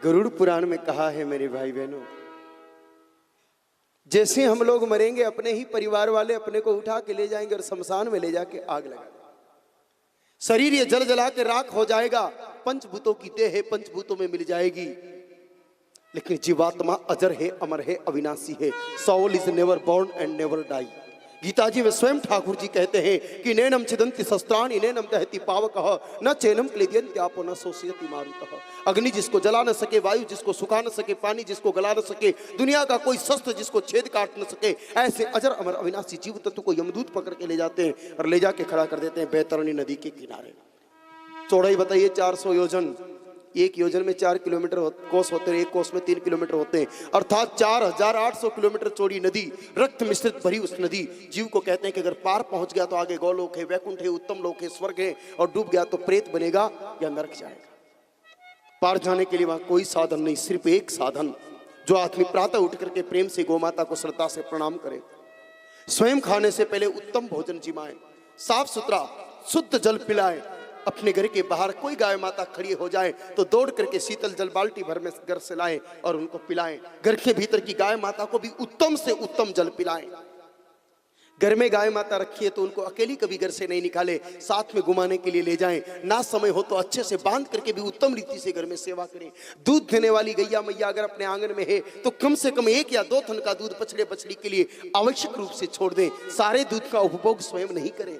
गरुड़ पुराण में कहा है मेरे भाई बहनों, जैसे हम लोग मरेंगे अपने ही परिवार वाले अपने को उठा के ले जाएंगे और शमशान में ले जाके आग लगा देंगे। शरीर ये जल जला के राख हो जाएगा, पंचभूतों की देह है, पंचभूतों में मिल जाएगी, लेकिन जीवात्मा अजर है, अमर है, अविनाशी है। Soul is never born and never die. Gita ji में स्वयं ठाकुर जी कहते हैं कि नैनम छिदंति शस्त्राणि नैनम दहति पावकः न चैनम क्लेद्यन्त्यापो न शोषयति मारुतः। अग्नि जिसको जला न सके, वायु जिसको सुखा न सके, पानी जिसको गला न सके, दुनिया का कोई शस्त्र जिसको छेद काट न सके, ऐसे अजर अमर अविनाशी जीव तत्व को यमदूत पकड़ के ले जाते हैं और ले जाके खड़ा कर देते हैं बैतरणी नदी के किनारे। चौड़ाई बताइए 400 योजन, एक योजन में 4 किलोमीटर कोस होते हैं, एक कोस में 3 किलोमीटर होते हैं, अर्थात 4800 किलोमीटर चौड़ी नदी, रक्त मिश्रित भरी उस नदी। जीव को कहते हैं कि अगर पार पहुंच गया तो आगे गौलोक है, वैकुंठ है, उत्तम लोक है, स्वर्ग है, और डूब गया तो प्रेत बनेगा या नरक जाएगा। पार जाने के लिए वहां कोई साधन नहीं, सिर्फ एक साधन, जो आदमी प्रातः उठ करके प्रेम से गौमाता को श्रद्धा से प्रणाम करे, स्वयं खाने से पहले उत्तम भोजन जिमाए, साफ सुथरा शुद्ध जल पिलाए, अपने घर के बाहर कोई गाय माता खड़ी हो जाए तो दौड़ करके शीतल जल बाल्टी भर में घर से लाएं और उनको पिलाएं। घर के भीतर की गाय माता को भी उत्तम से उत्तम जल पिलाएं। घर में गाय माता रखी है तो उनको अकेली कभी घर से नहीं निकाले, साथ में घुमाने के लिए ले जाएं। ना समय हो तो अच्छे से बांध करके भी उत्तम रीति से घर में सेवा करें। दूध देने वाली गैया मैया अगर अपने आंगन में है तो कम से कम 1 या 2 थन का दूध बछड़े बछड़ी के लिए आवश्यक रूप से छोड़ दें। सारे दूध का उपभोग स्वयं नहीं करें,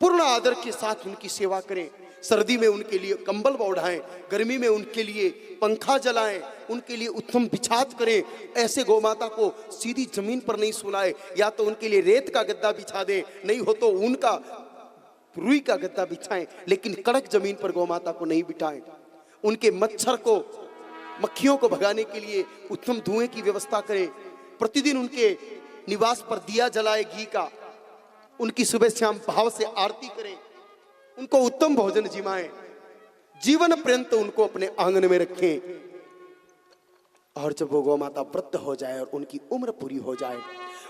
पूर्ण आदर के साथ उनकी सेवा करें। सर्दी में उनके लिए कंबल ओढ़ाएं, गर्मी में उनके लिए पंखा जलाएं, उनके लिए उत्तम बिछात करें। ऐसे गौमाता को सीधी जमीन पर नहीं सुलाएं, या तो उनके लिए रेत का गद्दा बिछा दें, नहीं हो तो उनका रुई का गद्दा बिछाएं, लेकिन कड़क जमीन पर गौमाता को नहीं बिठाएं। उनके मच्छर को, मक्खियों को भगाने के लिए उत्तम धुएं की व्यवस्था करें। प्रतिदिन उनके निवास पर दिया जलाए घी का, उनकी सुबह शाम भाव से आरती करें, उनको उत्तम भोजन जिमाएं, जीवन पर्यंत उनको अपने आंगन में रखें। और जब वो गौ माता वृद्ध हो जाए और उनकी उम्र पूरी हो जाए,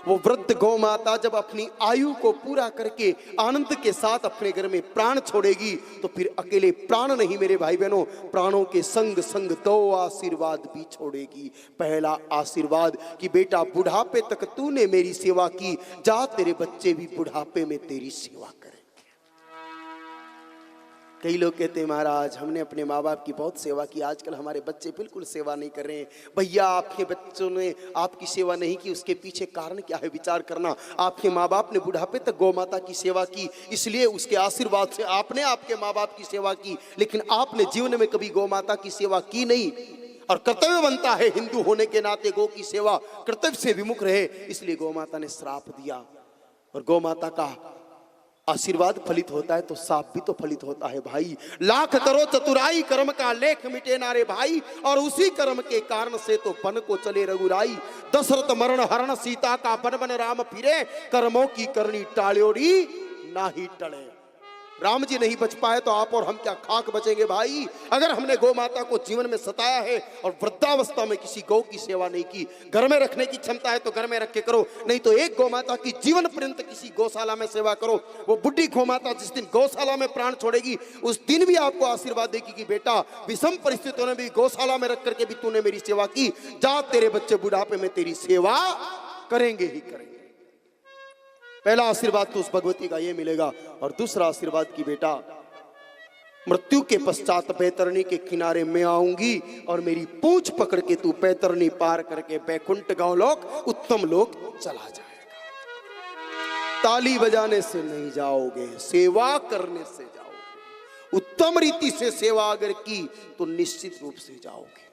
वो वृद्ध गौ माता जब अपनी आयु को पूरा करके आनंद के साथ अपने घर में प्राण छोड़ेगी तो फिर अकेले प्राण नहीं मेरे भाई बहनों, प्राणों के संग संग 2 आशीर्वाद भी छोड़ेगी। पहला आशीर्वाद कि बेटा बुढ़ापे तक तूने मेरी सेवा की, जा तेरे बच्चे भी बुढ़ापे में तेरी सेवा करें। कई लोग कहते हैं महाराज हमने अपने माँ बाप की बहुत सेवा की, आजकल हमारे बच्चे बिल्कुल सेवा नहीं कर रहे हैं। भैया आपके बच्चों ने आपकी सेवा नहीं की, उसके पीछे कारण क्या है विचार करना। आपके माँ बाप ने बुढ़ापे तक गौ माता की सेवा की, इसलिए उसके आशीर्वाद से आपने आपके माँ बाप की सेवा की, लेकिन आपने जीवन में कभी गौ माता की सेवा की नहीं। और कर्तव्य बनता है हिंदू होने के नाते गौ की सेवा कर्तव्य से विमुख रहे, इसलिए गौ माता ने श्राप दिया। और गौ माता का आशीर्वाद फलित होता है तो साप भी तो फलित होता है भाई। लाख करो चतुराई कर्म का लेख मिटे नारे भाई, और उसी कर्म के कारण से तो बन को चले रघुराई। दशरथ मरण हरण सीता का बन बन राम फिरे, कर्मों की करनी टाल्योरी ना ही टले। राम जी नहीं बच पाए तो आप और हम क्या खाक बचेंगे भाई। अगर हमने गौ माता को जीवन में सताया है और वृद्धावस्था में किसी गौ की सेवा नहीं की, घर में रखने की क्षमता है तो घर में रख के करो, नहीं तो एक गौ माता की जीवन पर्यंत किसी गौशाला में सेवा करो। वो बुढ़ी गौ माता जिस दिन गौशाला में प्राण छोड़ेगी उस दिन भी आपको आशीर्वाद देगी कि बेटा विषम परिस्थितियों में भी गौशाला में रख करके भी तूने मेरी सेवा की, जा तेरे बच्चे बुढ़ापे में तेरी सेवा करेंगे ही करेंगे। पहला आशीर्वाद तो उस भगवती का ये मिलेगा। और दूसरा आशीर्वाद की बेटा मृत्यु के पश्चात बैतरणी के किनारे मैं आऊंगी और मेरी पूंछ पकड़ के तू बैतरणी पार करके बैकुंठ गौलोक उत्तम लोक चला जाएगा। ताली बजाने से नहीं जाओगे, सेवा करने से जाओगे। उत्तम रीति से सेवा अगर की तो निश्चित रूप से जाओगे।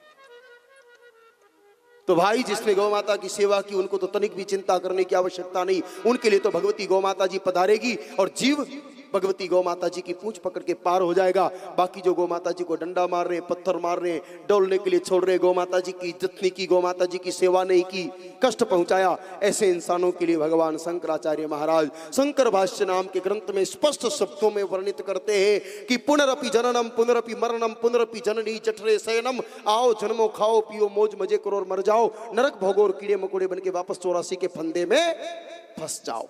तो भाई जिसने गौ माता की सेवा की उनको तो तनिक भी चिंता करने की आवश्यकता नहीं, उनके लिए तो भगवती गौ माता जी पधारेगी और जीव भगवती गौ माता जी की पूंछ पकड़ के पार हो जाएगा। बाकी जो गौ माता जी को डंडा मार रहे हैं, पत्थर मार रहे हैं, डोलने के लिए छोड़ रहे हैं, गौ माता जी की इज्जत नहीं की, गौ माता जी की सेवा नहीं की, कष्ट पहुंचाया, ऐसे इंसानों के लिए भगवान शंकराचार्य महाराज शंकर भाष्य नाम के ग्रंथ में स्पष्ट शब्दों में वर्णित करते हैं कि पुनरपि जननम पुनरपि मरणम पुनरपि जननी जठरे शयनम, आओ जन्मो खाओ पियो मौज मजे करो और मर जाओ, नरक भोगो और कीड़े मकोड़े बन के वापस 84 के फंदे में फंस जाओ।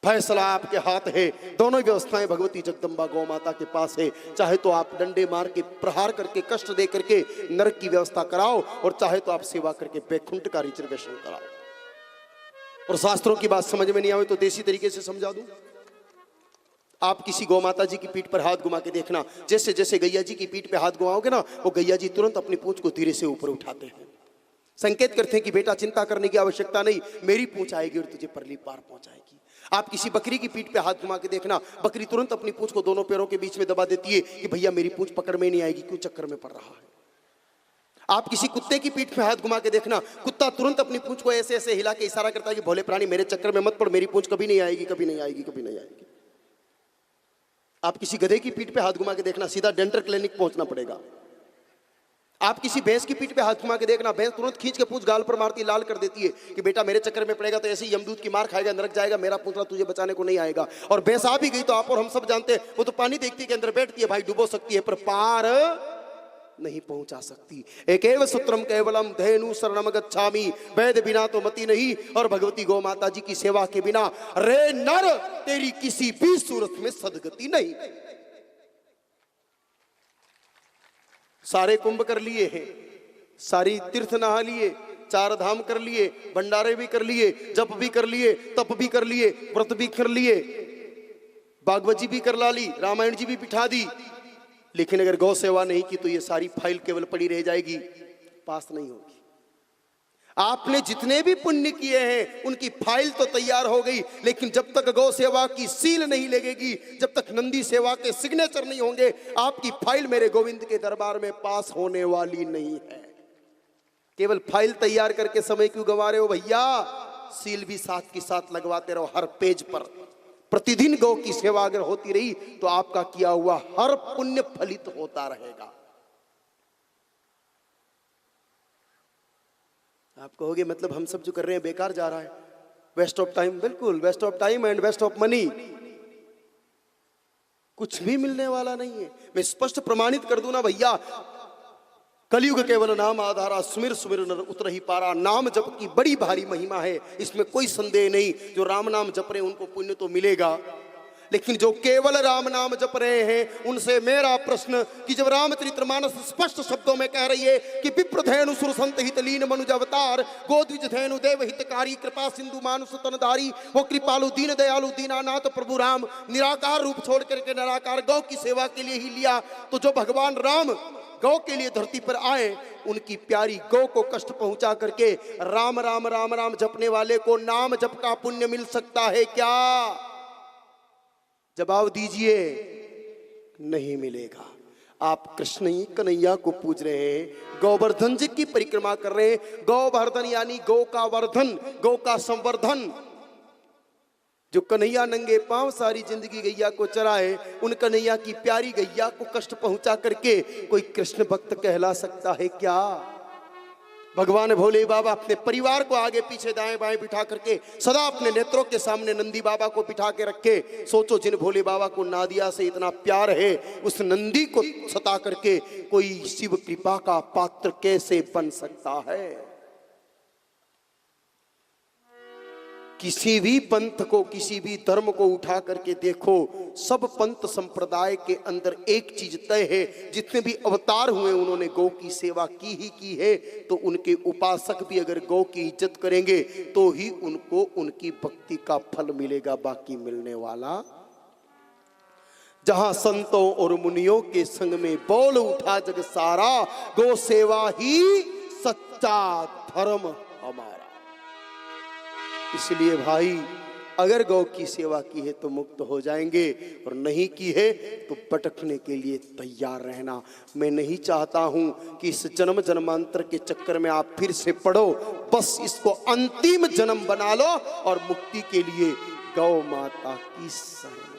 फैसला आपके हाथ है। दोनों व्यवस्थाएं भगवती जगदम्बा गौ माता के पास है। चाहे तो आप डंडे मार के, प्रहार करके, कष्ट दे करके नरक की व्यवस्था कराओ, और चाहे तो आप सेवा करके बैकुंठ का रिजर्वेशन कराओ। और शास्त्रों की बात समझ में नहीं आवे तो देसी तरीके से समझा दूं। आप किसी गौ माता जी की पीठ पर हाथ घुमा के देखना, जैसे जैसे गैया जी की पीठ पे हाथ घुमाओगे ना, वो गैया जी तुरंत अपनी पूंछ को धीरे से ऊपर उठाते हैं, संकेत करते हैं कि बेटा चिंता करने की आवश्यकता नहीं, मेरी पूंछ आएगी और तुझे परली पार पहुंचाएगी। आप किसी बकरी की पीठ पे हाथ घुमा के देखना, बकरी तुरंत अपनी पूंछ को दोनों पैरों के बीच में दबा देती है कि भैया मेरी पूंछ पकड़ में नहीं आएगी, क्यों चक्कर में पड़ रहा है। आप किसी कुत्ते की पीठ पे हाथ घुमा के देखना, कुत्ता तुरंत अपनी पूंछ को ऐसे ऐसे हिला के इशारा करता है कि भोले प्राणी मेरे चक्कर में मत पड़, मेरी पूंछ कभी नहीं आएगी, कभी नहीं आएगी, कभी नहीं आएगी। आप किसी गधे की पीठ पे हाथ घुमा के देखना, सीधा डेंटल क्लिनिक पहुंचना पड़ेगा। आप किसी भैंस की पीठ पे हाथ घुमा के देखना, भैंस तुरंत खींच के पूंछ गाल पर मारती, लाल कर देती है कि बेटा मेरे चक्कर में पड़ेगा तो ऐसे ही यमदूत की मार खाएगा, नरक जाएगा, मेरा पूंछड़ा तुझे बचाने को नहीं आएगा। और भैंस आ भी गई तो आप और हम सब जानते हैं, वो तो पानी देखती है के अंदर बैठती है, भाई डुबो सकती है पर पार नहीं पहुंचा सकती। एकेव सूत्रम केवलम धेनु शरणम गच्छामि, वैद बिना तो मति नहीं, और भगवती गौ माता जी की सेवा के बिना रे नर तेरी किसी भी सूरत में सदगति नहीं। सारे कुंभ कर लिए हैं, सारी तीर्थ नहा लिए, 4 धाम कर लिए, भंडारे भी कर लिए, जप भी कर लिए, तप भी कर लिए, व्रत भी कर लिए, भागवत जी भी कर ला ली, रामायण जी भी बिठा दी, लेकिन अगर गौ सेवा नहीं की तो ये सारी फाइल केवल पड़ी रह जाएगी, पास नहीं होगी। आपने जितने भी पुण्य किए हैं उनकी फाइल तो तैयार हो गई, लेकिन जब तक गौ सेवा की सील नहीं लगेगी, जब तक नंदी सेवा के सिग्नेचर नहीं होंगे, आपकी फाइल मेरे गोविंद के दरबार में पास होने वाली नहीं है। केवल फाइल तैयार करके समय क्यों गंवा रहे हो भैया, सील भी साथ के साथ लगवाते रहो हर पेज पर। प्रतिदिन गौ की सेवा अगर होती रही तो आपका किया हुआ हर पुण्य फलित होता रहेगा। आप कहोगे मतलब हम सब जो कर रहे हैं बेकार जा रहा है, वेस्ट ऑफ टाइम। बिल्कुल waste of time and waste of money, कुछ भी मिलने वाला नहीं है। मैं स्पष्ट प्रमाणित कर दूं ना भैया, कलयुग केवल नाम आधारा, सुमिर सुमिर नर उतर ही पारा। नाम जप की बड़ी भारी महिमा है, इसमें कोई संदेह नहीं। जो राम नाम जप रहे हैं उनको पुण्य तो मिलेगा, लेकिन जो केवल राम नाम जप रहे हैं उनसे मेरा प्रश्न कि जब रामचरितमानस स्पष्ट शब्दों में कह रही है कि विप्रधेनु सुर संत हित लीन मनुज अवतार, गोद्विज धेनु देव हितकारी, कृपा सिंधु मानुष तनधारी, वो कृपालु दीन दयालु दीनानाथ प्रभु राम, निराकार रूप छोड़ करके निराकार गौ की सेवा के लिए ही लिया। तो जो भगवान राम गौ के लिए धरती पर आए, उनकी प्यारी गौ को कष्ट पहुंचा करके राम राम राम राम जपने वाले को नाम जप का पुण्य मिल सकता है क्या? जवाब दीजिए, नहीं मिलेगा। आप कृष्ण ही कन्हैया को पूज रहे हैं, गोवर्धन जी की परिक्रमा कर रहे हैं। गोवर्धन यानी गौ का वर्धन, गौ का संवर्धन। जो कन्हैया नंगे पांव सारी जिंदगी गैया को चराए, उन कन्हैया की प्यारी गैया को कष्ट पहुंचा करके कोई कृष्ण भक्त कहला सकता है क्या? भगवान भोले बाबा अपने परिवार को आगे पीछे दाएं बाएं बिठा करके सदा अपने नेत्रों के सामने नंदी बाबा को बिठा के रखे। सोचो, जिन भोले बाबा को नादिया से इतना प्यार है, उस नंदी को सता करके कोई शिव कृपा का पात्र कैसे बन सकता है? किसी भी पंथ को, किसी भी धर्म को उठा करके देखो, सब पंथ संप्रदाय के अंदर एक चीज तय है, जितने भी अवतार हुए उन्होंने गौ की सेवा की ही की है। तो उनके उपासक भी अगर गौ की इज्जत करेंगे तो ही उनको उनकी भक्ति का फल मिलेगा, बाकी मिलने वाला। जहां संतों और मुनियों के संग में बोल उठा जग सारा, गौ सेवा ही सच्चा धर्म हमारा। इसलिए भाई, अगर गौ की सेवा की है तो मुक्त हो जाएंगे, और नहीं की है तो भटकने के लिए तैयार रहना। मैं नहीं चाहता हूं कि इस जन्म जन्मांतर के चक्कर में आप फिर से पढ़ो, बस इसको अंतिम जन्म बना लो और मुक्ति के लिए गौ माता की शरण